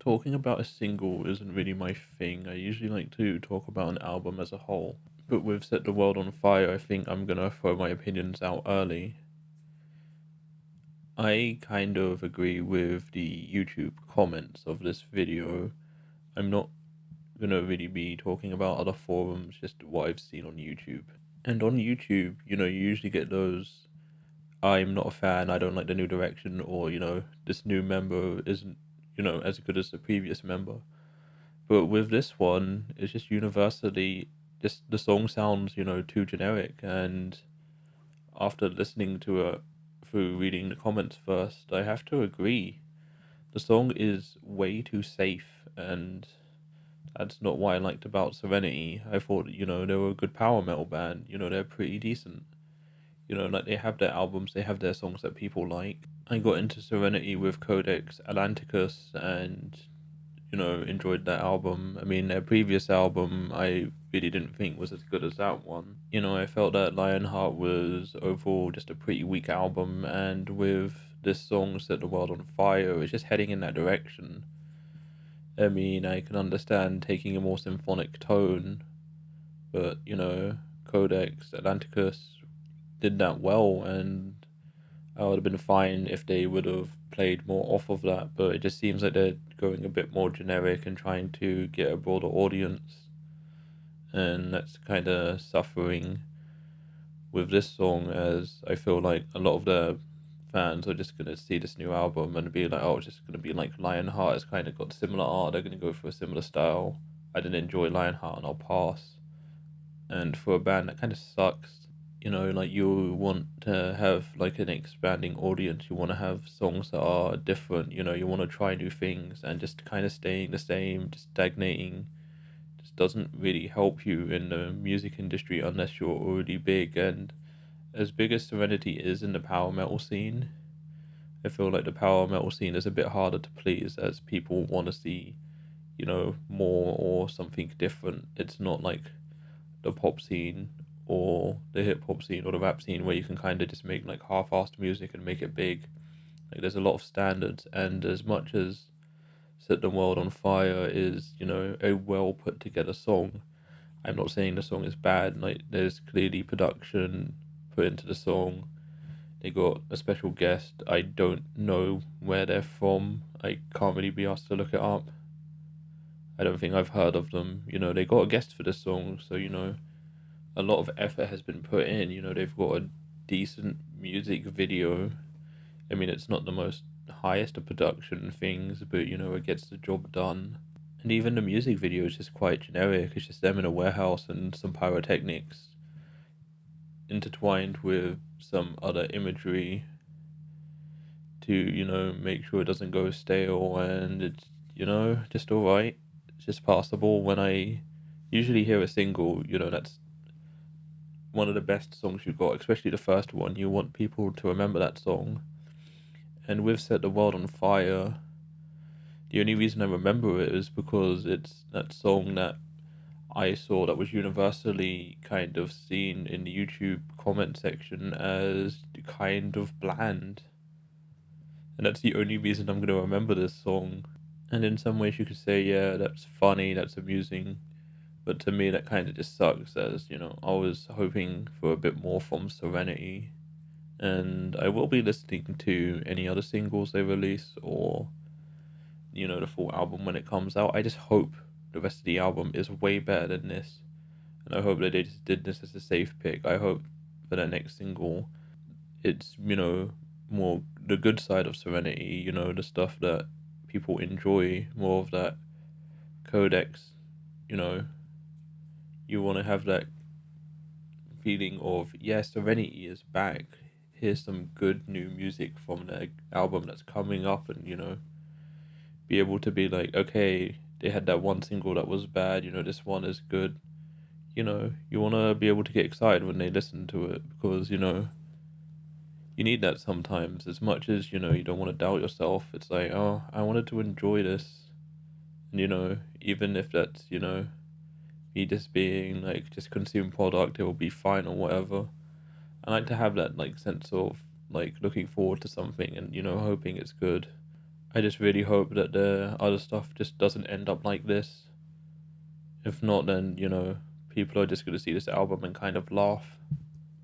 Talking about a single isn't really my thing. I usually like to talk about an album as a whole. But with Set the World on Fire, I think I'm gonna throw my opinions out early. I kind of agree with the YouTube comments of this video. I'm not gonna really be talking about other forums, just what I've seen on YouTube. And on YouTube, you usually get those I'm not a fan, I don't like the new direction, or, this new member isn't, as good as the previous member. But with this one, it's just universally just the song sounds, too generic. And after listening to it through reading the comments first, I have to agree. The song is way too safe, and that's not what I liked about Serenity. I thought, they were a good power metal band. They're pretty decent. Like they have their albums, they have their songs that people like. I got into Serenity with Codex Atlanticus and enjoyed that album. I mean, their previous album, I really didn't think was as good as that one. I felt that Lionheart was overall just a pretty weak album, and with this song, Set the World on Fire, it's just heading in that direction. I mean, I can understand taking a more symphonic tone, but, Codex Atlanticus did that well, and I would have been fine if they would have played more off of that, but it just seems like they're going a bit more generic and trying to get a broader audience, and that's kind of suffering with this song, as I feel like a lot of the fans are just going to see this new album and be like, oh, it's just going to be like Lionheart. It's kind of got similar art, they're going to go for a similar style. I didn't enjoy Lionheart and I'll pass. And for a band that kind of sucks, like you want to have like an expanding audience, you want to have songs that are different, you want to try new things, and just kind of staying the same, just stagnating, just doesn't really help you in the music industry unless you're already big. And as big as Serenity is in the power metal scene, I feel like the power metal scene is a bit harder to please, as people want to see, more or something different. It's not like the pop scene or the hip hop scene or the rap scene where you can kind of just make like half-assed music and make it big. Like there's a lot of standards, and as much as Set the World on Fire is, a well put together song, I'm not saying the song is bad. Like there's clearly production put into the song. They got a special guest. I don't know where they're from. I can't really be asked to look it up. I don't think I've heard of them. They got a guest for this song, so a lot of effort has been put in. They've got a decent music video. I mean, it's not the most highest of production things, but it gets the job done. And even the music video is just quite generic. It's just them in a warehouse and some pyrotechnics intertwined with some other imagery to, make sure it doesn't go stale, and it's, just alright. It's just passable. When I usually hear a single, that's one of the best songs you've got, especially the first one. You want people to remember that song. And with Set the World on Fire, the only reason I remember it is because it's that song that I saw that was universally kind of seen in the YouTube comment section as kind of bland. And that's the only reason I'm going to remember this song. And in some ways, you could say, yeah, that's funny, that's amusing. But to me, that kind of just sucks, as, I was hoping for a bit more from Serenity. And I will be listening to any other singles they release, or, the full album when it comes out. I just hope the rest of the album is way better than this. And I hope that they just did this as a safe pick. I hope for the next single, it's, more the good side of Serenity, the stuff that people enjoy, more of that Codex, you know, you want to have that feeling of, yes, Serenity is back. Here's some good new music from the album that's coming up, and be able to be like, okay, they had that one single that was bad, this one is good. You want to be able to get excited when they listen to it, because you need that sometimes. As much as you don't want to doubt yourself, it's like, oh, I wanted to enjoy this, and even if that's me just being like, just consume product, it will be fine or whatever. I like to have that like sense of like looking forward to something and hoping it's good. I just really hope that the other stuff just doesn't end up like this. If not, then, people are just going to see this album and kind of laugh.